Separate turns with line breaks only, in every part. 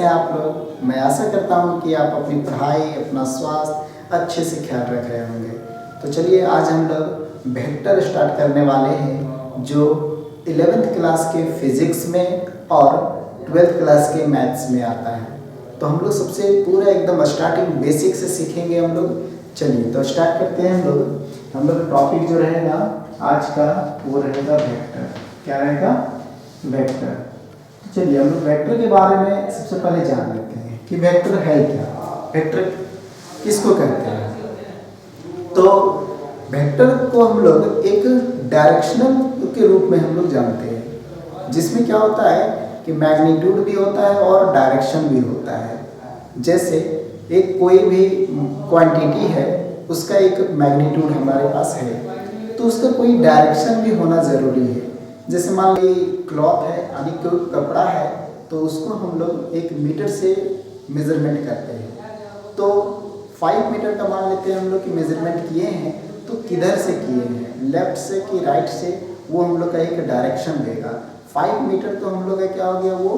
हैं आप लोग? मैं आशा करता हूँ कि आप अपनी पढ़ाई, अपना स्वास्थ्य अच्छे से ख्याल रख रहे होंगे। तो चलिए आज हम लोग वेक्टर स्टार्ट करने वाले हैं, जो 11th क्लास के फिजिक्स में और 12th क्लास के मैथ्स में आता है। तो हम लोग सबसे पूरा एकदम स्टार्टिंग बेसिक से सीखेंगे हम लोग। चलिए तो स्टार्ट करते हैं हम लोग टॉपिक जो रहेगा आज का वो रहेगा वेक्टर। क्या रहेगा? वेक्टर। चलिए हम लोग वेक्टर के बारे में सबसे पहले जान लेते हैं कि वेक्टर है क्या, वेक्टर किसको कहते हैं। तो वेक्टर को हम लोग एक डायरेक्शनल के रूप में हम लोग जानते हैं, जिसमें क्या होता है कि मैग्नीट्यूड भी होता है और डायरेक्शन भी होता है। जैसे एक कोई भी क्वांटिटी है, उसका एक मैग्नीट्यूड हमारे पास है, तो उसका कोई डायरेक्शन भी होना ज़रूरी है। जैसे मान लीजिए क्लॉथ है, यानी कोई कपड़ा है, तो उसको हम लोग 1 मीटर से मेज़रमेंट करते हैं। तो 5 मीटर का मान लेते हैं हम लोग कि मेज़रमेंट किए हैं, तो किधर से किए हैं, लेफ्ट से कि राइट से, वो हम लोग का एक डायरेक्शन देगा। 5 मीटर तो हम लोग का क्या हो गया, वो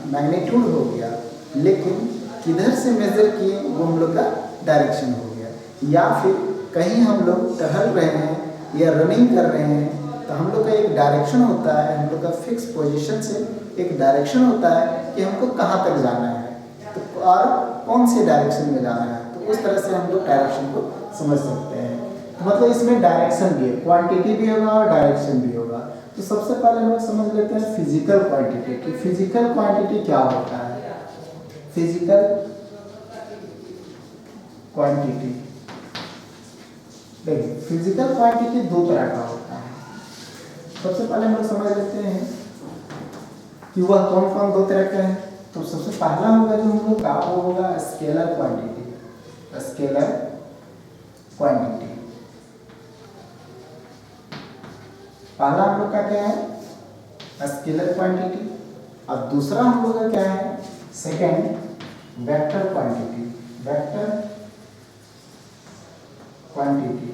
मैग्नीट्यूड हो गया, लेकिन किधर से मेज़र किए वो हम लोग का डायरेक्शन हो गया। या फिर कहीं हम लोग टहल रहे हैं या रनिंग कर रहे हैं, तो हम लोग का एक डायरेक्शन होता है, हम लोग का फिक्स पोजीशन से एक डायरेक्शन होता है कि हमको कहाँ तक जाना है, तो और कौन से डायरेक्शन में जाना है। तो उस तरह से हम लोग डायरेक्शन को समझ सकते हैं। तो मतलब इसमें डायरेक्शन भी है, क्वांटिटी भी होगा और डायरेक्शन भी होगा। तो सबसे पहले हम लोग समझ लेते हैं फिजिकल क्वांटिटी कि फिजिकल क्वांटिटी क्या होता है। फिजिकल क्वांटिटी, देखिए फिजिकल क्वांटिटी 2 तरह का होता है। सबसे पहले हम लोग समझ लेते हैं कि वह कौन कौन 2 तरह का है। तो सबसे पहला होगा जो हम लोग का, वो होगा स्केलर क्वांटिटी। स्केलर क्वांटिटी पहला हम लोग का क्या है, स्केलर क्वांटिटी। और दूसरा हम लोग का क्या है, second vector quantity. Vector quantity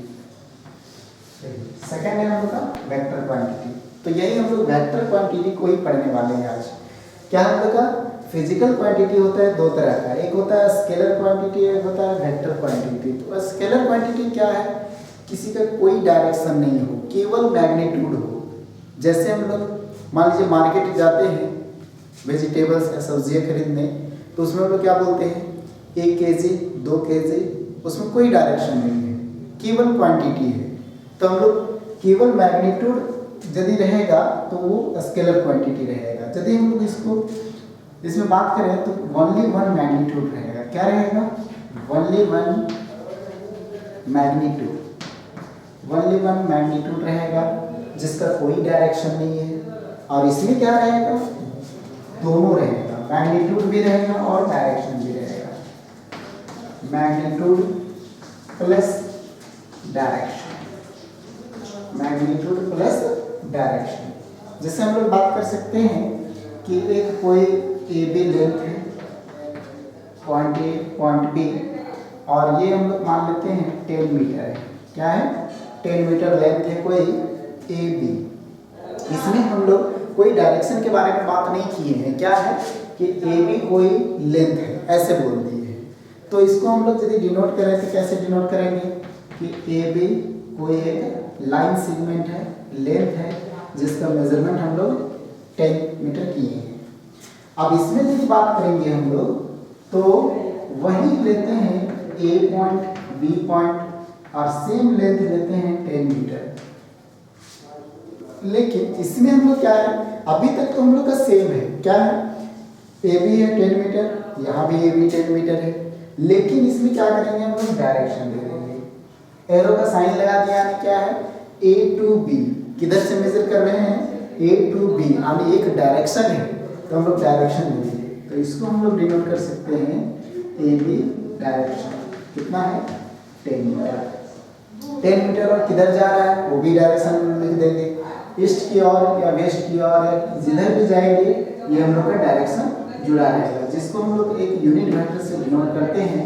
second है हम लोग का वेक्टर क्वांटिटी। तो यही हम लोग वेक्टर क्वांटिटी को ही पढ़ने वाले हैं आज। क्या हम लोग का फिजिकल क्वांटिटी होता है 2 तरह का, एक होता है स्केलर क्वांटिटी, एक होता है वेक्टर क्वांटिटी। तो स्केलर क्वांटिटी क्या है, किसी का कोई डायरेक्शन नहीं हो, केवल मैग्नीट्यूड हो। जैसे हम लोग मान लीजिए मार्केट जाते हैं वेजिटेबल्स या सब्जियाँ खरीदने, तो उसमें हम लोग क्या बोलते हैं, 1 केजी 2 केजी, उसमें कोई डायरेक्शन नहीं है, केवल क्वांटिटी है। तो हम लोग केवल मैग्नीट्यूड यदि रहेगा तो वो स्केलर क्वांटिटी रहेगा। यदि हम लोग इसमें बात करें तो ओनली 1 मैग्नीट्यूड रहेगा। क्या रहेगा? ओनली 1 मैग्नीट्यूड, ओनली 1 मैग्नीट्यूड रहेगा, जिसका कोई डायरेक्शन नहीं है। और इसमें क्या रहेगा, दोनों रहेगा, मैग्नीट्यूड भी रहेगा और डायरेक्शन भी रहेगा। Magnitude plus direction, magnitude plus direction. जैसे हम लोग बात कर सकते हैं कि एक कोई ए बी लेंथ है, पॉइंट ए पॉइंट बी, और ये हम लोग मान लेते हैं 10 मीटर है। क्या है? 10 मीटर लेंथ है कोई ए बी। इसमें हम लोग कोई डायरेक्शन के बारे में बात नहीं किए हैं। क्या है कि ए बी कोई लेंथ है, ऐसे बोल दिए हैं। तो इसको हम लोग यदि डिनोट करें तो कैसे डिनोट करेंगे कि ए बी कोई एक लाइन सेगमेंट है, लेंथ है, जिसका मेजरमेंट हम लोग 10 मीटर किए हैं। अब इसमें यदि बात करेंगे हम लोग, तो वही लेते हैं ए पॉइंट बी पॉइंट और सेम लेंथ लेते हैं 10 मीटर। लेकिन इसमें हम लोग क्या है, अभी तक तो हम लोग का सेम है। क्या है? ए बी है 10 मीटर, यहाँ भी ए बी 10 मीटर है, लेकिन इसमें क्या करेंगे हम लोग, डायरेक्शन दे देंगे। एरो का साइन लगा दिया, यानी क्या है, ए टू बी। किधर से मेजर कर रहे हैं, ए टू बी, यानी एक डायरेक्शन है, तो हम लोग डायरेक्शन दे देंगे। तो इसको हम लोग डिनोट कर सकते हैं ए बी डायरेक्शन। कितना है? 10 मीटर। 10 मीटर और किधर जा रहा है वो भी डायरेक्शन लिख देंगे, ईस्ट की ओर या वेस्ट की ओर, जिधर भी जाएंगे ये हम लोग का डायरेक्शन जुड़ा रहेगा, जिसको हम लोग एक यूनिट वेक्टर से डिनोट करते हैं,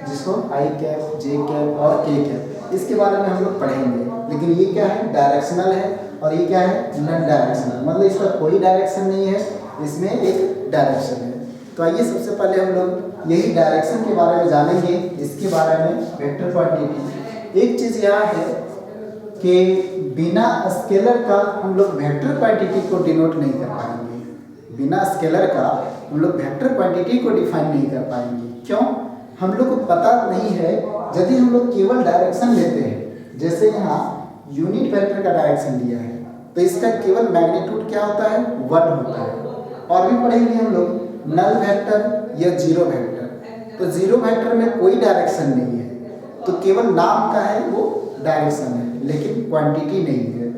जिसको आई कैप, जे कैप और के कैप। इसके बारे में हम लोग पढ़ेंगे। लेकिन ये क्या है, डायरेक्शनल है, और ये क्या है, नॉन डायरेक्शनल, मतलब इसका कोई डायरेक्शन नहीं है, इसमें एक डायरेक्शन है। तो तो आइए सबसे पहले हम लोग यही डायरेक्शन के बारे में जानेंगे, इसके बारे में वेक्टर क्वांटिटी। एक चीज़ यह है कि बिना स्केलर का हम लोग वेक्टर क्वांटिटी को डिनोट नहीं कर पाएंगे। बिना स्केलर का हम लोग वेक्टर क्वांटिटी को डिफाइन नहीं कर पाएंगे। क्यों? हम लोग को पता नहीं है। यदि हम लोग केवल डायरेक्शन लेते हैं, जैसे यहाँ यूनिट वेक्टर का डायरेक्शन लिया है, तो इसका केवल मैग्नीट्यूड क्या होता है? 1 होता है। और भी पढ़ेंगे हम लोग नल वेक्टर या जीरो वेक्टर। तो जीरो वेक्टर में कोई डायरेक्शन नहीं है, तो केवल नाम का है वो डायरेक्शन है, लेकिन क्वांटिटी नहीं है।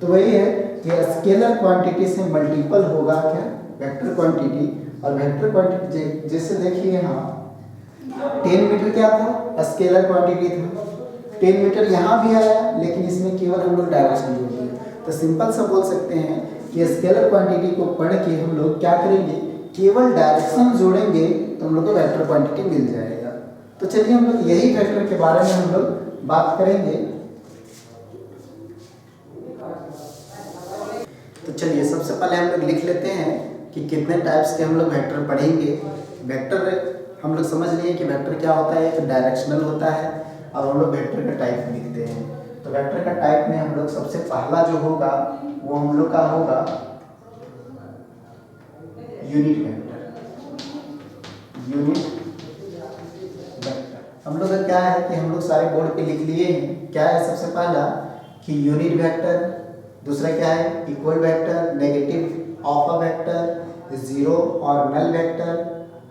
तो वही है कि स्केलर क्वांटिटी से मल्टीपल होगा क्या? Vector quantity. और वेक्टर क्वांटिटी जैसे देखिए यहाँ 10 मीटर क्या था? स्केलर क्वांटिटी था। 10 मीटर यहाँ भी आया, लेकिन इसमें केवल हम लोग डायरेक्शन जोड़ दिए। तो सिंपल सा बोल सकते हैं कि स्केलर क्वांटिटी को पढ़ के हम लोग क्या करेंगे? केवल डायरेक्शन जोड़ेंगे तो हम लोग को वेक्टर क्वांटिटी मिल जाएगा। तो चलिए हम लोग यही वेक्टर के बारे में हम लोग बात करेंगे। तो चलिए सबसे पहले हम लोग लिख लेते हैं कि कितने टाइप्स के हम लोग वेक्टर पढ़ेंगे। वेक्टर हम लोग समझ लिए कि वेक्टर क्या होता है, एक डायरेक्शनल होता है। और हम लोग वेक्टर का टाइप लिखते हैं। तो वेक्टर का टाइप में हम लोग सबसे पहला जो होगा वो हम लोग का होगा यूनिट वेक्टर। यूनिट वेक्टर हम लोग का क्या है कि हम लोग सारे बोर्ड पे लिख लिए हैं। क्या है सबसे पहला कि यूनिट वेक्टर, दूसरा क्या है equal vector, negative of a vector, zero और नल वेक्टर,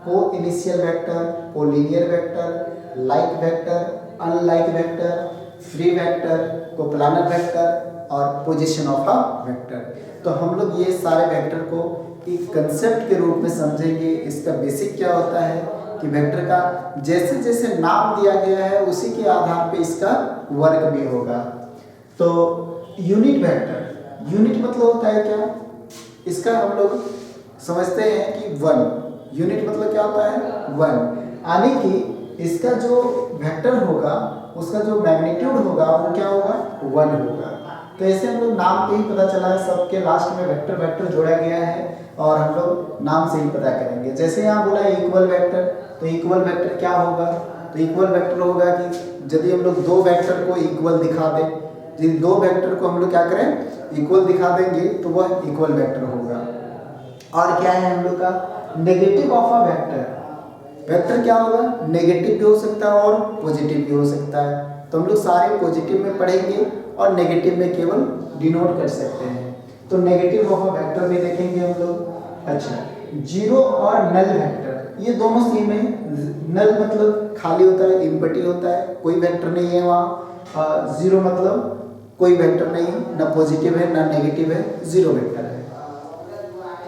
को initial vector, collinear vector, like vector, unlike vector, free vector, coplanar vector और पोजीशन ऑफ अ वेक्टर। तो हम लोग ये सारे वेक्टर को एक कंसेप्ट के रूप में समझेंगे। इसका बेसिक क्या होता है कि वेक्टर का जैसे जैसे नाम दिया गया है उसी के आधार पे इसका वर्क भी होगा। तो यूनिट वेक्टर, यूनिट मतलब होता है क्या? इसका हम लोग समझते हैं कि 1। यूनिट मतलब क्या होता है? 1। यानी कि इसका जो वेक्टर होगा उसका जो मैग्नीट्यूड होगा वो क्या होगा? 1 होगा। तो ऐसे हम लोग नाम पे ही पता चला है, सबके लास्ट में वेक्टर वेक्टर जोड़ा गया है और हम लोग नाम से ही पता करेंगे। जैसे यहाँ बोला है इक्वल वेक्टर, तो इक्वल वेक्टर क्या होगा? तो इक्वल वेक्टर होगा कि यदि हम लोग दो वेक्टर को इक्वल दिखा दें, यदि दो वेक्टर को हम लोग क्या करें इक्वल दिखा देंगे तो वह इक्वल वेक्टर होगा। और क्या है हम लोग का negative of a vector. Vector क्या होगा? नेगेटिव भी हो सकता है और पॉजिटिव भी हो सकता है। तो हम लोग सारे पॉजिटिव में पढ़ेंगे और नेगेटिव में केवल डिनोट कर सकते हैं। तो नेगेटिव ऑफ अ वेक्टर भी देखेंगे हम लोग। अच्छा, जीरो और नल वेक्टर ये दोनों सेम है। नल मतलब खाली होता है, एम्प्टी होता है, कोई वेक्टर नहीं है वहाँ। जीरो मतलब कोई वेक्टर नहीं, ना पॉजिटिव है ना नेगेटिव है, जीरो वेक्टर है।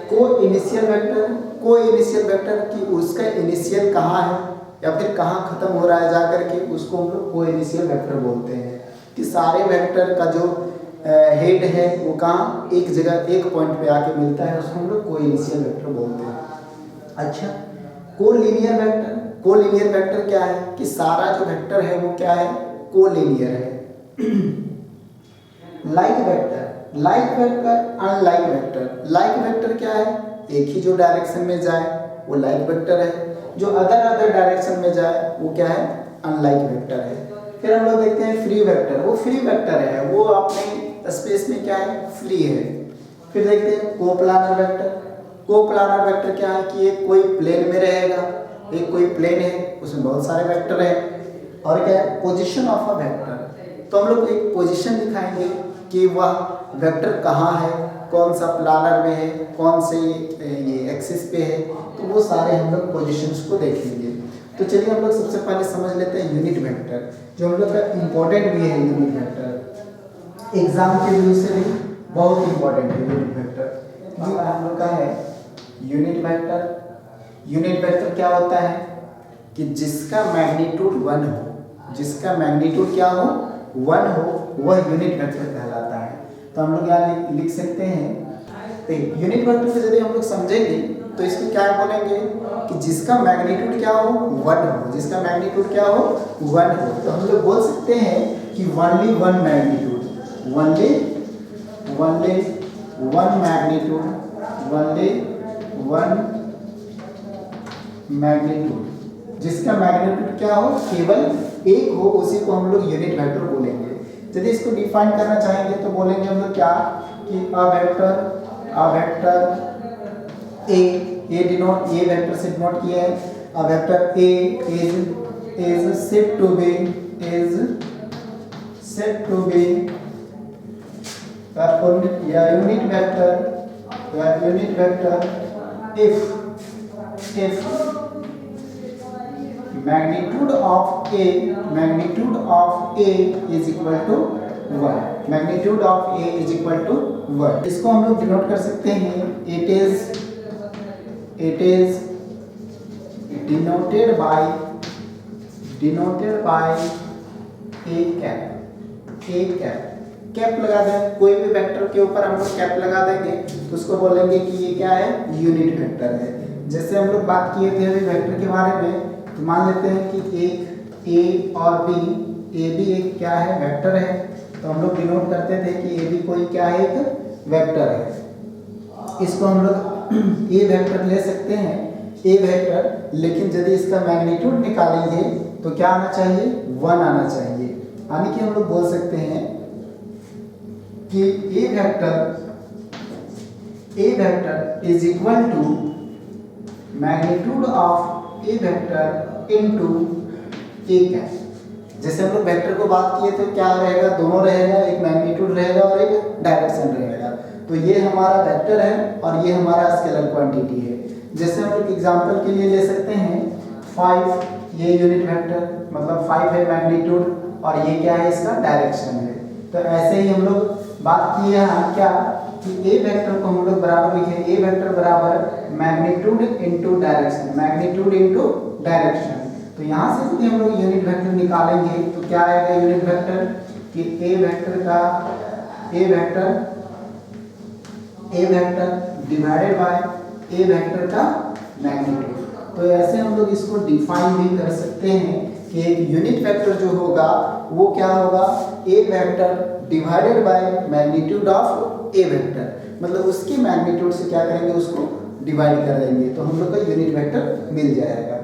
को इनिशियल वेक्टर, को इनिशियल वेक्टर कि उसका इनिशियल कहाँ है या फिर कहाँ खत्म हो रहा है जाकर के, उसको हम लोग को इनिशियल वेक्टर बोलते हैं। कि सारे वेक्टर का जो हेड है वो कहाँ एक जगह एक पॉइंट पे आके मिलता है, उसको हम लोग को इनिशियल वेक्टर बोलते हैं। अच्छा, को लीनियर वेक्टर, को लीनियर वेक्टर क्या है कि सारा जो वेक्टर है वो क्या है? को लीनियर है। Like vector, like vector, unlike vector. Like vector क्या है? एक ही जो डायरेक्शन में जाए वो लाइक वेक्टर है, जो अदर डायरेक्शन में जाए वो क्या है? अनलाइक वेक्टर है। फिर हम लोग देखते हैं फ्री वेक्टर, वो फ्री वेक्टर है, वो अपने स्पेस में क्या है? फ्री है। फिर देखते हैं कोप्लानर वेक्टर। कोप्लानर वेक्टर क्या है कि एक कोई प्लेन में रहेगा, एक कोई प्लेन है उसमें बहुत सारे वेक्टर है। और क्या है? Position of a vector. तो हम लोग एक पोजीशन दिखाएंगे कि वह वेक्टर कहाँ है, कौन सा प्लानर में है, कौन से ये एक्सिस पे है। तो वो सारे हम लोग पोजीशंस को देखेंगे। तो चलिए हम लोग सबसे पहले समझ लेते हैं यूनिट वेक्टर, जो हम लोग का इम्पोर्टेंट भी है। यूनिट वेक्टर एग्जाम के व्यू से भी बहुत इंपॉर्टेंट है यूनिट वेक्टर। जो हम लोग का है यूनिट वेक्टर, यूनिट वेक्टर क्या होता है कि जिसका मैग्नीट्यूड 1 हो, जिसका मैग्नीट्यूड क्या हो? 1 हो, वह यूनिट वेक्टर कहलाता है। तो हम लोग यहाँ लिख सकते हैं। तो यूनिट वेक्टर से यदि हम लोग समझेंगे तो इसको क्या बोलेंगे कि जिसका मैग्नीट्यूड क्या हो? 1 हो। जिसका मैग्नीट्यूड क्या हो? 1 हो। तो हम लोग बोल सकते हैं कि only 1 magnitude, only 1 magnitude, only 1 magnitude, जिसका मैग्नीट्यूड क्या हो, केवल एक हो, उसी को हम लोग यूनिट वेक्टर बोलेंगे। यदि इसको डिफाइन करना चाहेंगे तो बोलेंगे हम लोग क्या कि a vector A denote, A vector से डिनोट किया है, a vector A is said to be unit vector if magnitude of A is equal to 1, magnitude of A is equal to 1। इसको हम लोग डिनोट कर सकते हैं, it is denoted by A cap, cap लगा दें, कोई भी वेक्टर के ऊपर हम लोग कैप लगा देंगे तो उसको बोलेंगे कि ये क्या है, यूनिट वेक्टर है। जैसे हम लोग बात किए थे अभी वेक्टर के बारे में, तो मान लेते हैं कि एक ए और बी, ए भी एक क्या है, वेक्टर है, तो हम लोग डिनोट करते थे कि ए भी कोई क्या है, एक वेक्टर है। इसको हम लोग ए वेक्टर ले सकते हैं, ए वेक्टर, लेकिन यदि इसका मैग्नीट्यूड निकालेंगे तो क्या आना चाहिए, 1 आना चाहिए। यानी कि हम लोग बोल सकते हैं कि A vector is equal to magnitude of A vector into A cap. जैसे हम लोग वेक्टर को बात किए थे क्या रहेगा, दोनों रहेगा, एक मैग्नीट्यूड रहेगा और एक डायरेक्शन रहेगा। तो ये हमारा वेक्टर है और ये हमारा स्केलर क्वांटिटी है। जैसे हम लोग एग्जांपल के लिए ले सकते हैं 5, ये यूनिट वेक्टर मतलब 5 है मैग्नीट्यूड और ये क्या है, इसका डायरेक्शन है। तो ऐसे ही हम लोग बात किए हैं क्या कि ए वेक्टर को हम लोग बराबर लिखे, ए वेक्टर बराबर मैग्नीट्यूड इनटू डायरेक्शन। तो यहाँ से यदि हम लोग यूनिट वेक्टर निकालेंगे तो क्या आएगा यूनिट वेक्टर कि A vector divided by A vector का मैग्नीट्यूड। तो ऐसे हम लोग इसको डिफाइन भी कर सकते हैं कि एक यूनिट वेक्टर जो होगा वो क्या होगा, A vector divided by magnitude of A vector, मतलब उसके मैग्नीट्यूड से क्या करेंगे, उसको डिवाइड कर देंगे तो हम लोग का यूनिट वेक्टर मिल जाएगा।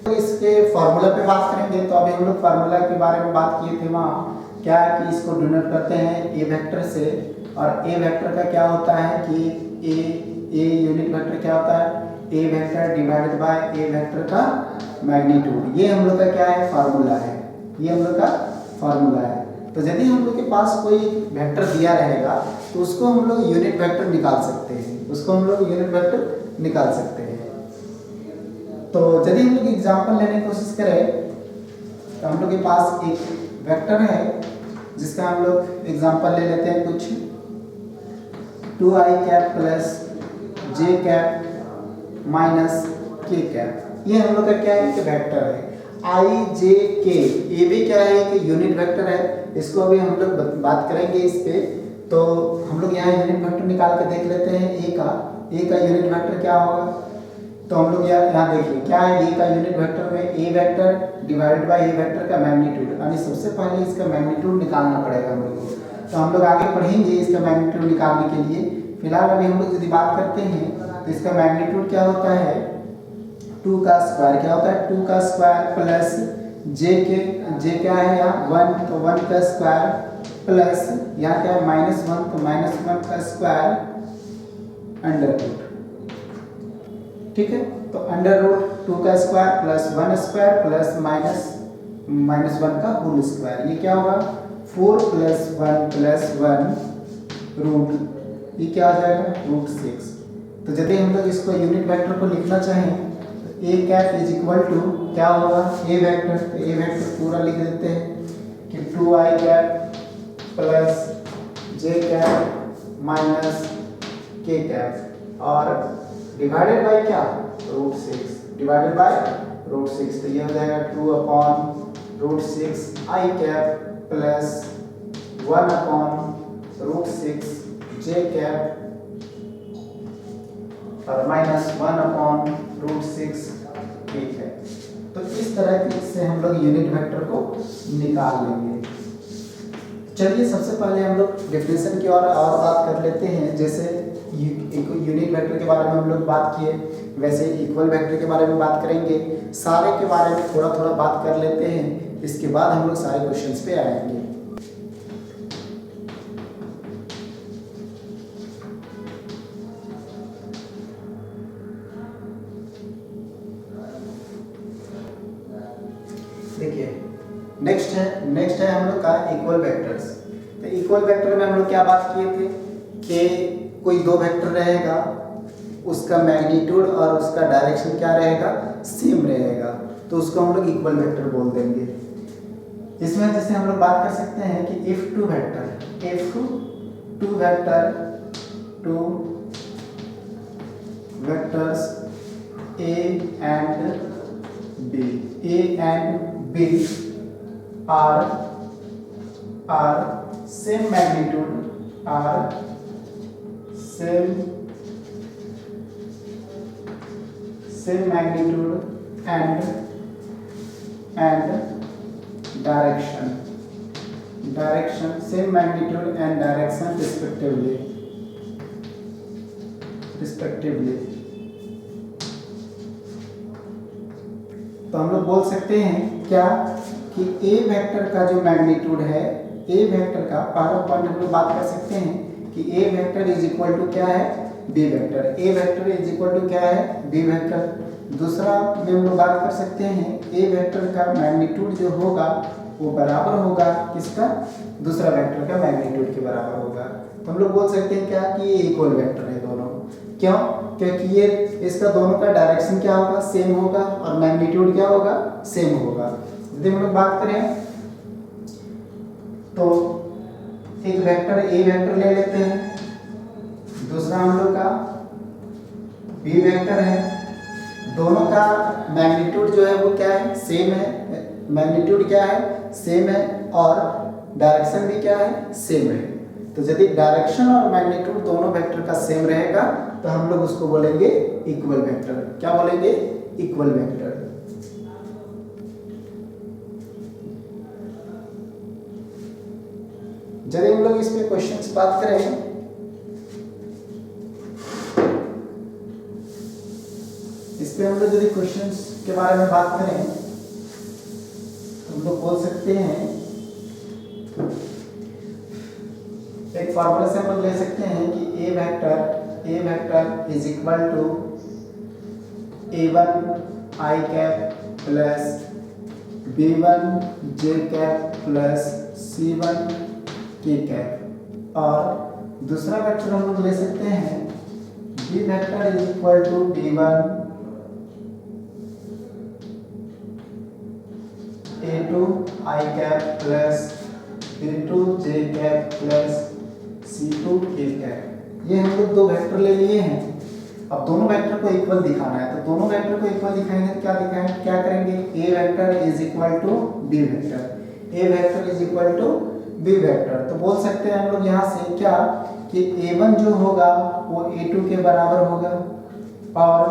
तो इसके फार्मूला पे बात करेंगे। तो अभी हम लोग फार्मूला के बारे में बात किए थे, वहाँ क्या है कि इसको डिनोट करते हैं ए वेक्टर से, और ए वेक्टर का क्या होता है कि ए यूनिट वेक्टर क्या होता है, A vector divided by A vector का मैग्नीट्यूड। ये हम लोग का क्या है, फार्मूला है, ये हम लोग का फार्मूला है। तो यदि हम लोग के पास कोई वेक्टर दिया रहेगा तो उसको हम लोग यूनिट वेक्टर निकाल सकते हैं, तो यदि हम लोग एग्जांपल लेने की कोशिश करें तो हम लोग के पास एक वेक्टर है जिसका हम लोग एग्जांपल ले लेते हैं कुछ 2i cap plus j cap minus k cap. ये हम लोग का क्या है, एक वेक्टर है i j k। ये भी क्या है, एक यूनिट वेक्टर है। इसको अभी हम लोग बात करेंगे इस पे। तो हम लोग यहाँ यूनिट वेक्टर निकाल के देख लेते हैं। ए का यूनिट वेक्टर क्या होगा, तो हम लोग यहाँ देखिए क्या है, ए का यूनिट वेक्टर में A vector divided by A vector का मैग्नीट्यूड, यानी सबसे पहले इसका मैग्नीट्यूड निकालना पड़ेगा हम लोग को। तो हम लोग आगे पढ़ेंगे इसका मैग्नीट्यूड निकालने के लिए। फिलहाल अभी हम लोग यदि बात करते हैं तो इसका मैग्नीट्यूड क्या होता है, 2 का स्क्वायर क्या होता है, 2 का स्क्वायर प्लस जे क्या है यहाँ 1, तो 1 का स्क्वायर प्लस यहाँ क्या है -1, तो -1 का स्क्वायर अंडर रूट। ठीक है, तो अंडर रूट 2 का स्क्वायर प्लस 1 स्क्वायर प्लस -1 का होल स्क्वायर, ये क्या होगा 4 + 1 + 1 रूट, ये क्या आ जाएगा √6। तो यदि हम लोग इसको यूनिट वेक्टर को लिखना चाहें तो A cap is equal to क्या होगा, ए वेक्टर, तो ए वेक्टर पूरा लिख देते हैं कि 2i cap plus j cap minus k cap और डिवाइडेड बाय क्या √6, डिवाइडेड बाय √6। तो ये हो जाएगा 2/√6 i cap plus 1/√6 j cap और -1/√6 k कैप। तो इस तरह से हम लोग यूनिट वेक्टर को निकाल लेंगे। चलिए सबसे पहले हम लोग डेफिनेशन की और बात कर लेते हैं। जैसे यूनिट वेक्टर के बारे में हम लोग बात किए, वैसे इक्वल वेक्टर के बारे में बात करेंगे। सारे के बारे में थोड़ा थोड़ा बात कर लेते हैं, इसके बाद हम लोग सारे क्वेश्चंस पे आएंगे। देखिए नेक्स्ट है हम लोग का इक्वल वेक्टर्स। तो इक्वल वेक्टर में हम लोग क्या बात किए थे कि कोई दो वेक्टर रहेगा, उसका मैग्नीट्यूड और उसका डायरेक्शन क्या रहेगा, सेम रहेगा, तो उसको हम लोग इक्वल वेक्टर बोल देंगे। इसमें जैसे हम लोग बात कर सकते हैं कि if two vectors A and B are same magnitude and direction same magnitude and direction respectively। तो हम लोग बोल सकते हैं क्या कि A वेक्टर का जो मैग्नीट्यूड है, A वेक्टर का पहला पॉइंट हम लोग बात कर सकते हैं कि A vector is equal to क्या है, B vector. A vector is equal to क्या है, B वेक्टर। दूसरा में हम लोग बात कर सकते हैं A वेक्टर का मैग्नीट्यूड जो होगा वो बराबर होगा किसका, दूसरा वेक्टर का मैग्नीट्यूड के बराबर होगा। तो हम लोग बोल सकते हैं क्या कि ये इक्वल वेक्टर है दोनों। क्यों? क्योंकि ये इसका दोनों का डायरेक्शन क्या होगा, सेम होगा, और मैग्नीट्यूड क्या होगा, सेम होगा। यदि हम लोग बात करें तो एक वेक्टर A वेक्टर ले लेते हैं, दूसरा हम लोग का B वेक्टर है। दोनों का मैग्नीट्यूड जो है वो क्या है, सेम है। मैग्नीट्यूड क्या है, सेम है, और डायरेक्शन भी क्या है, सेम है। तो यदि डायरेक्शन और मैग्नीट्यूड दोनों वेक्टर का सेम रहेगा तो हम लोग उसको बोलेंगे इक्वल वेक्टर। क्या बोलेंगे, इक्वल वेक्टर। यदि हम लोग इस पे क्वेश्चंस बात करें, इस पे हम लोग यदि क्वेश्चंस के बारे में बात करें तो हम लोग बोल सकते हैं, एक फॉर्मूला से हम लोग ले सकते हैं कि A vector is equal to A1 I cap plus B1 J cap plus C1 K cap. और दूसरा वेक्टर हम लोग ले सकते हैं B vector is equal to B1 A2 I cap plus B2 J cap plus C2 K cap. ये हम लोग दो वेक्टर ले लिए हैं। अब दोनों वेक्टर को इक्वल दिखाना है, तो दोनों वेक्टर को इक्वल दिखाएंगे तो क्या करेंगे, A vector is equal to B vector, A vector is equal to B vector. तो बोल सकते हैं हम लोग यहाँ से क्या कि A1 जो होगा वो A2 के बराबर होगा, और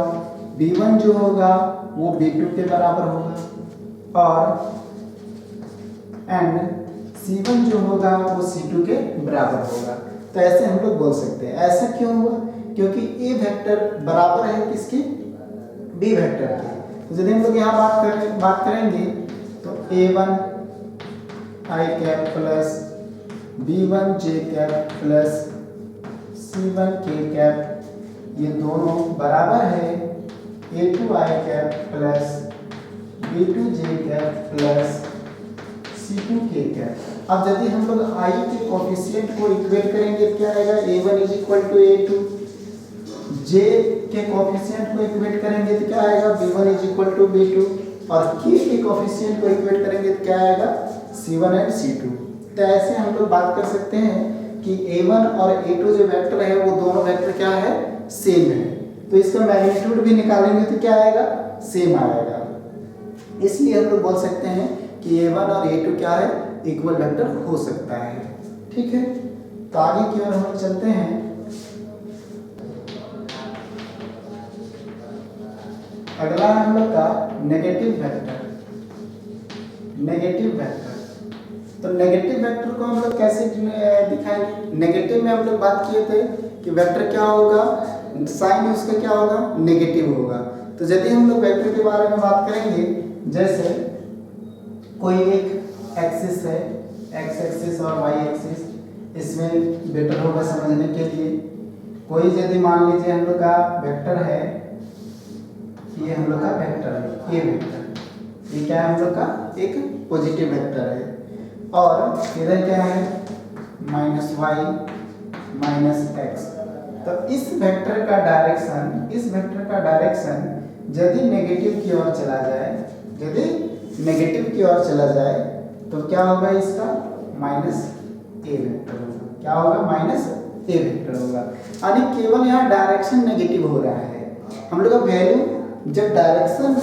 B1 जो होगा वो B2 के बराबर होगा, और एंड C1 जो होगा वो C2 के बराबर होगा। तो ऐसे हम लोग बोल सकते हैं। ऐसा क्यों हुआ, क्योंकि A वेक्टर बराबर है किसके, B वेक्टर के। तो यदि हम लोग यहाँ बात करेंगे तो A1 I cap plus B1 J cap plus C1 K cap, ये दोनों बराबर है A2 I cap plus B2 J cap plus C2 K cap. अब यदि हम लोग I के कोफिशिएंट को इक्वेट करेंगे क्या आएगा, A1 is equal to A2। J के कोफिशिएंट को इक्वेट करेंगे तो क्या आएगा, B1 is equal to B2। और K के कोफिशिएंट को इक्वेट करेंगे तो क्या आएगा, C1 एंड C2। तो ऐसे हम लोग बात कर सकते हैं कि A1 और A2 जो वेक्टर है वो दोनों वेक्टर क्या है, सेम है। तो इसका मैग्नीट्यूड भी निकालेंगे तो क्या आएगा, सेम आएगा। इसलिए हम लोग बोल सकते हैं कि A1 और A2 क्या है, इक्वल वेक्टर हो सकता है। ठीक है, तो आगे की ओर हम चलते हैं। अगला हम लोग का नेगेटिव वेक्टर। तो नेगेटिव वेक्टर को हम लोग कैसे दिखाएंगे? नेगेटिव में हम लोग बात किए थे कि वेक्टर क्या होगा, साइन उसका क्या होगा, नेगेटिव होगा। तो यदि हम लोग वेक्टर के बारे में बात करेंगे, जैसे कोई एक एक्सिस है, एक्स एक्सिस और वाई एक्सिस, इसमें बेटर होगा समझने के लिए। कोई यदि मान लीजिए हम लोग का वेक्टर है, ये हम लोग का वेक्टर है, ये वेक्टर, ये क्या है हम लोग का एक पॉजिटिव वेक्टर है, और इधर क्या है माइनस वाई माइनस एक्स। तो इस वेक्टर का डायरेक्शन, इस वेक्टर का डायरेक्शन यदि नेगेटिव की ओर चला जाए, यदि नेगेटिव की ओर चला जाए तो क्या होगा, इसका माइनस ए वेक्टर होगा। क्या होगा, माइनस ए वेक्टर होगा। यानी केवल यहाँ डायरेक्शन नेगेटिव हो रहा है। हम लोग का वैल्यू जब डायरेक्शन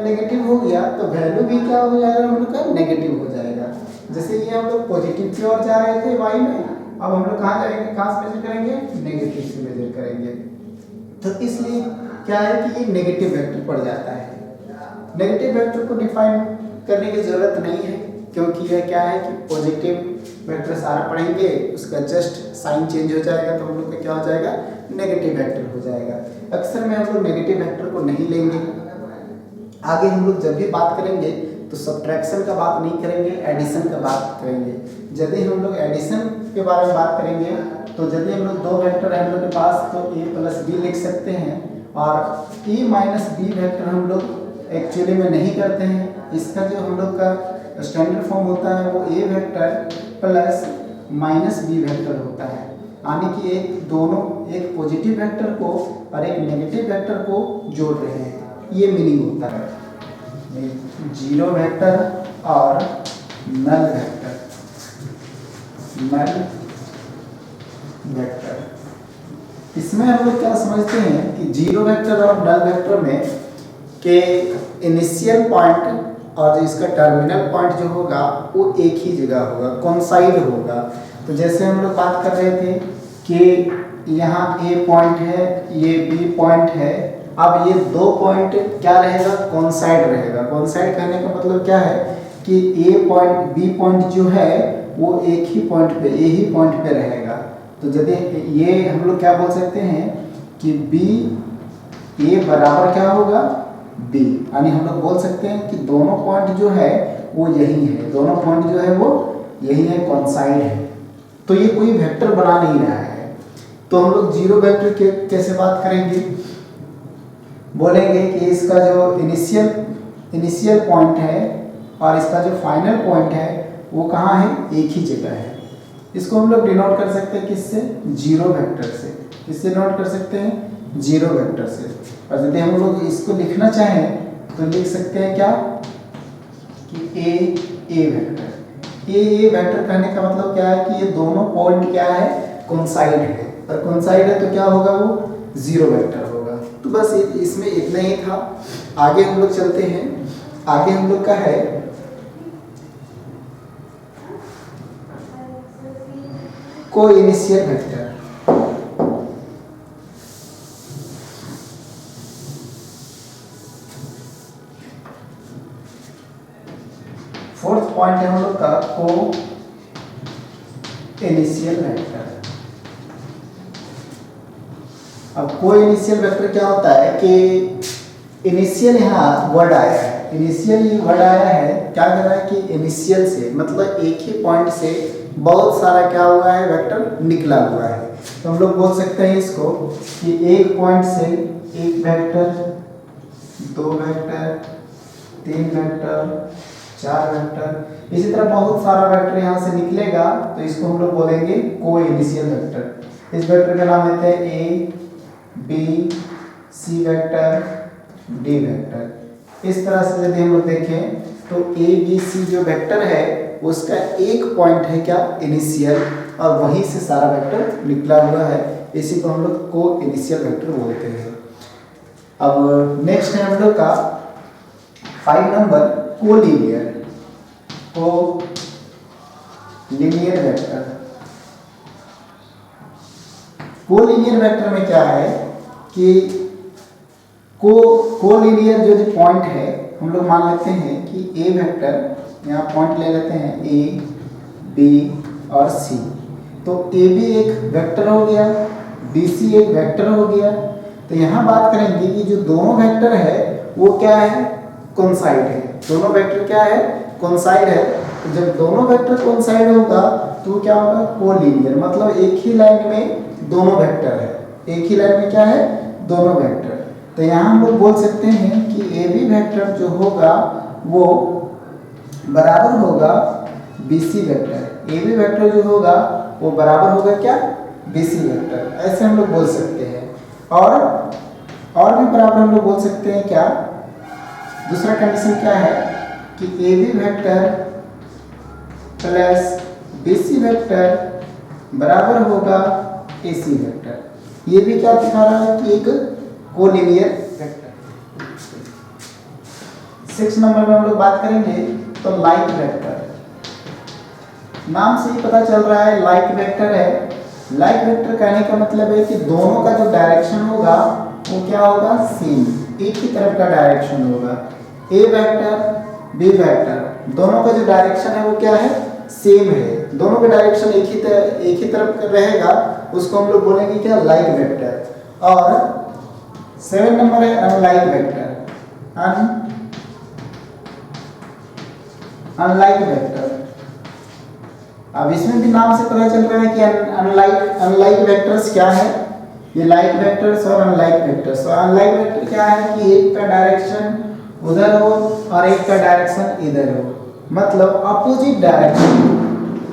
नेगेटिव हो गया तो वैल्यू भी क्या हो जाएगा, हम लोग का नेगेटिव हो जाएगा। जैसे ये हम लोग पॉजिटिव की ओर जा रहे थे वाई में, अब हम लोग कहाँ जाएंगे, कहाँ से मेजर करेंगे, नेगेटिव से मेजर करेंगे। तो इसलिए क्या है कि ये नेगेटिव वेक्टर पड़ जाता है। नेगेटिव वेक्टर को डिफाइन करने की जरूरत नहीं है, क्योंकि यह क्या है कि पॉजिटिव वेक्टर सारा पढ़ेंगे, उसका जस्ट साइन चेंज हो जाएगा तो हम लोग का क्या हो जाएगा, नेगेटिव वेक्टर हो जाएगा। अक्सर में हम लोग नेगेटिव वेक्टर को नहीं लेंगे। आगे हम लोग जब भी बात करेंगे तो सब्ट्रैक्शन का बात नहीं करेंगे, एडिशन का बात करेंगे। यदि हम लोग एडिशन के बारे में बात करेंगे तो यदि हम लोग दो वेक्टर है हम लोग के पास, तो a प्लस बी लिख सकते हैं, और e माइनस बी वेक्टर हम लोग एक्चुअली में नहीं करते हैं। इसका जो हम लोग का स्टैंडर्ड फॉर्म होता है वो a vector plus minus B vector होता है। यानी कि एक दोनों, एक पॉजिटिव वेक्टर को और एक नेगेटिव वेक्टर को जोड़ रहे हैं, ये मीनिंग होता है। जीरो वेक्टर और नल वेक्टर, नल वेक्टर, इसमें हम लोग क्या समझते हैं कि जीरो वेक्टर और नल वेक्टर में के इनिशियल पॉइंट और जो इसका टर्मिनल पॉइंट जो होगा वो एक ही जगह होगा, कोइंसाइड होगा। तो जैसे हम लोग बात कर रहे थे कि यहाँ ए पॉइंट है, ये बी पॉइंट है, अब ये दो पॉइंट क्या रहेगा, कोइंसाइड रहेगा। कोइंसाइड करने का मतलब क्या है कि ए पॉइंट बी पॉइंट जो है वो एक ही पॉइंट पे, ए ही पॉइंट पे रहेगा। तो यदि ये हम लोग क्या बोल सकते हैं कि बी ए बराबर क्या होगा, बी, यानी हम लोग बोल सकते हैं कि दोनों पॉइंट जो है वो यही है, दोनों पॉइंट जो है वो यही है, कोइंसाइड है। तो ये कोई वेक्टर बना नहीं रहा है। तो हम लोग जीरो वेक्टर के कैसे बात करेंगे, बोलेंगे कि इसका जो इनिशियल पॉइंट है और इसका जो फाइनल पॉइंट है वो कहाँ है, एक ही जगह है। इसको हम लोग डिनोट कर सकते हैं किससे, जीरो वेक्टर से। किससे डिनोट कर सकते हैं, जीरो वेक्टर से। और यदि हम लोग इसको लिखना चाहें तो लिख सकते हैं क्या कि ए वेक्टर। ए वेक्टर कहने का मतलब क्या है कि ये दोनों पॉइंट क्या है, कोइंसाइड है, और कोइंसाइड है तो क्या होगा, वो जीरो वेक्टर होगा। तो बस इसमें इतना ही था। आगे हम लोग चलते हैं। आगे हम लोग का है को इनिशियल वेक्टर। फोर्थ पॉइंट है हम लोग का को इनिशियल वेक्टर। अब को इनिशियल वेक्टर क्या होता है कि इनिशियल यहाँ वर्ड आया है, इनिशियल वर्ड आया है, क्या कर रहा है कि इनिशियल से मतलब एक ही पॉइंट से बहुत सारा क्या हुआ है, वेक्टर निकला हुआ है। तो हम लोग बोल सकते हैं इसको कि एक पॉइंट से एक वेक्टर, दो वेक्टर, तीन वेक्टर, चार वेक्टर, इसी तरह बहुत सारा वेक्टर यहाँ से निकलेगा। तो इसको हम लोग बोलेंगे को इनिशियल वेक्टर। इस वेक्टर का नाम लेते हैं ए, B, C vector, D vector. इस तरह से यदि हम लोग देखें तो ए बी सी जो वेक्टर है उसका एक पॉइंट है क्या, इनिशियल, और वहीं से सारा वेक्टर निकला हुआ है। इसी को हम लोग को इनिशियल वेक्टर बोलते हैं। अब नेक्स्ट है हम लोग का 5 number collinear vector. Collinear vector में क्या है कि कोलिनियर जो पॉइंट है हम लोग मान लेते हैं कि ए वेक्टर, यहाँ पॉइंट ले लेते हैं ए, बी और सी। तो ए बी एक वेक्टर हो गया, बी सी एक वेक्टर हो गया। तो यहाँ बात करेंगे कि जो दोनों वेक्टर है वो क्या है, कोइंसाइड है। दोनों वेक्टर क्या है, कोइंसाइड है। तो जब दोनों वेक्टर कोइंसाइड होगा तो क्या होगा, कोलिनियर, मतलब एक ही लाइन में दोनों वेक्टर है। एक ही लाइन में क्या है, दोनों वेक्टर। तो यहाँ हम लोग बोल सकते हैं कि ए बी वेक्टर जो होगा वो बराबर होगा B C vector. A B vector जो होगा वो बराबर होगा क्या, बी सी वेक्टर। ऐसे हम लोग बोल सकते हैं। और भी बराबर हम लोग बोल सकते हैं क्या, दूसरा कंडीशन क्या है कि A B vector plus B C vector बराबर होगा ए सी वेक्टर। ये भी क्या दिखा रहा है कि एक कोलिनियर वेक्टर। 6 नंबर में हम लोग बात करेंगे तो लाइक वेक्टर। नाम से ही पता चल रहा है लाइक वेक्टर है। लाइक वेक्टर कहने का मतलब है कि दोनों का जो डायरेक्शन होगा वो क्या होगा, सेम, एक ही तरफ का डायरेक्शन होगा। ए वेक्टर बी वेक्टर दोनों का जो डायरेक्शन है वो क्या है, सेम है। दोनों का डायरेक्शन एक ही तरफ का रहेगा, उसको हम लोग बोलेंगे क्या, लाइक वेक्टर। और 7 नंबर है अनलाइक वेक्टर। अनलाइक वेक्टर, अब इसमें भी नाम से पता चल रहा है कि अनलाइक वेक्टर्स क्या है, ये लाइक वेक्टर्स और अनलाइक वेक्टर्स। और अनलाइक वेक्टर क्या है कि एक का डायरेक्शन उधर हो और एक का डायरेक्शन इधर हो, मतलब अपोजिट डायरेक्शन।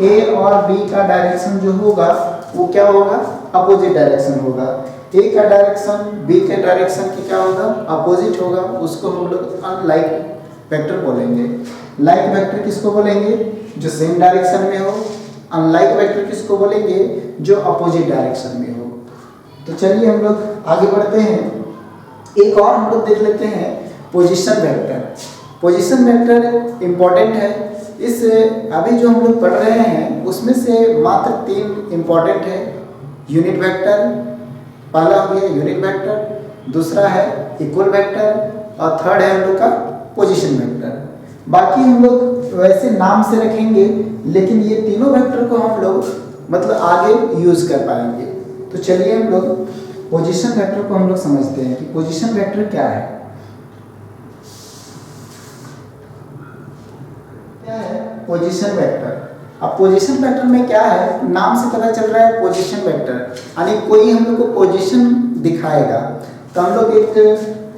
ए और बी का डायरेक्शन जो होगा वो क्या होगा, अपोजिट डायरेक्शन होगा। ए का डायरेक्शन बी के डायरेक्शन की क्या होगा, अपोजिट होगा। उसको हम लोग अनलाइक वेक्टर बोलेंगे। लाइक वेक्टर किसको बोलेंगे, जो सेम डायरेक्शन में हो। अनलाइक वेक्टर किसको बोलेंगे, जो अपोजिट डायरेक्शन में हो। तो चलिए हम लोग आगे बढ़ते हैं। एक और हम लोग देख लेते हैं position vector. Position vector important है। इस अभी जो हम लोग पढ़ रहे हैं उसमें से मात्र 3 इंपॉर्टेंट है। यूनिट वेक्टर, पहला हो गया यूनिट वेक्टर, दूसरा है इक्वल वेक्टर और थर्ड है हम लोग का पोजीशन वेक्टर। बाकी हम लोग वैसे नाम से रखेंगे, लेकिन ये तीनों वेक्टर को हम लोग मतलब आगे यूज कर पाएंगे। तो चलिए हम लोग पोजीशन वेक्टर को हम लोग समझते हैं कि पोजीशन वेक्टर क्या है। क्या है पोजीशन वेक्टर। अब पोजीशन वेक्टर में क्या है, नाम से पता चल रहा है पोजीशन वेक्टर, यानी कोई हम लोग को पोजीशन दिखाएगा। तो हम लोग एक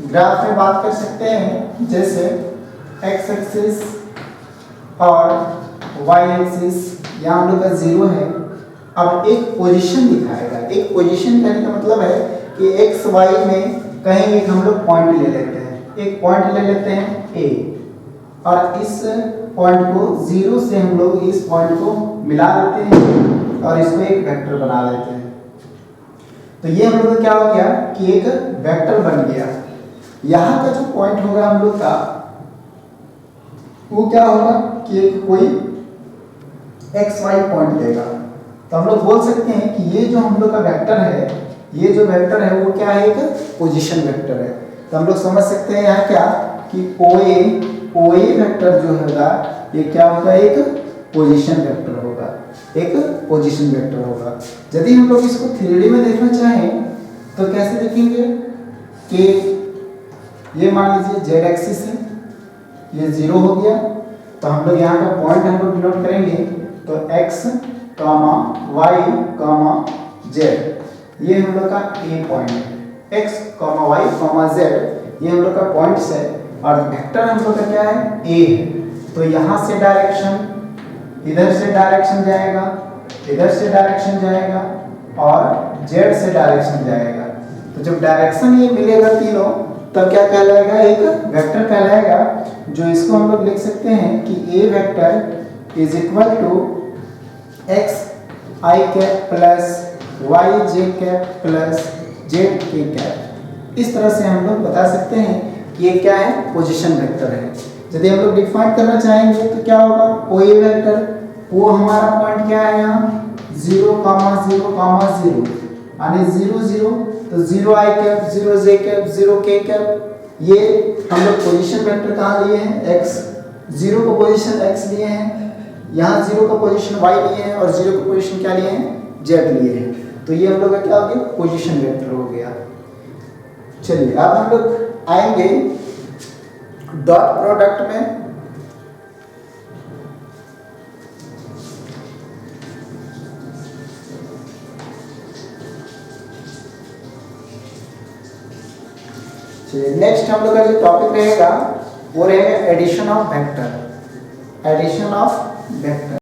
ग्राफ में बात कर सकते हैं, जैसे एक्स एक्सिस और वाई एक्सिस, यहाँ हम लोग का 0 है। अब एक पोजीशन दिखाएगा। एक पोजीशन कहने का मतलब है कि एक्स वाई में कहीं एक हम लोग पॉइंट ले लेते हैं। एक पॉइंट ले लेते हैं ए, और इस पॉइंट को 0 से हम लोग इस पॉइंट को मिला देते हैं और इसको एक वेक्टर बना देते हैं। तो ये हम लोग का क्या हो गया कि एक वेक्टर बन गया। यहाँ का जो पॉइंट होगा हम लोग का वो क्या होगा कि एक कोई एक्स वाई पॉइंट देगा। तो हम लोग बोल सकते हैं कि ये जो हम लोग का वेक्टर है, ये जो वेक्टर है वो क्या है, एक पोजीशन वेक्टर है। तो हम लोग समझ सकते हैं यहाँ क्या कि OA वेक्टर जो होगा ये क्या होगा, एक पोजीशन वेक्टर होगा। एक पोजीशन वेक्टर होगा। यदि हम लोग इसको 3D में देखना चाहें तो कैसे देखेंगे कि ये मान लीजिए जेड एक्सिस है, ये 0 हो गया। तो हम लोग यहाँ का पॉइंट हम लोग डिनोट करेंगे, तो x, y, z, ये हम लोग का ए पॉइंट है। x, y, z ये हम लोग का पॉइंट्स है, और वेक्टर हम लोग का क्या है, a है। तो यहाँ से डायरेक्शन, इधर से डायरेक्शन जाएगा, इधर से डायरेक्शन जाएगा और z से डायरेक्शन जाएगा। तो जब डायरेक्शन ये मिलेगा तीनों, तब क्या कहलाएगा, एक वेक्टर कहलाएगा। जो इसको हम लोग लिख सकते हैं कि a vector is equal to x i cap plus y j cap plus z k cap. इस तरह से हम लोग बता सकते हैं कि ये क्या है, पोजीशन वेक्टर है। यदि हम लोग डिफाइन करना चाहेंगे तो क्या होगा, OA वेक्टर, वो हमारा पॉइंट क्या है यहाँ 0, 0, 0, यानी 0, 0, तो 0 i cap, 0 j cap, 0 k cap. ये हम लोग पोजीशन वेक्टर कहाँ लिए हैं, x, 0 को पोजीशन x लिए हैं, यहाँ 0 का पोजीशन y लिए हैं और 0 का पोजीशन क्या लिए हैं, z लिए हैं, तो ये हम लोग का क्या हो गया, पोजीशन वेक्टर हो गया। चलिए अब हम लोग आएंगे डॉट प्रोडक्ट में। चलिए नेक्स्ट हम लोग का जो टॉपिक रहेगा वो रहेगा addition of vector, addition of vector.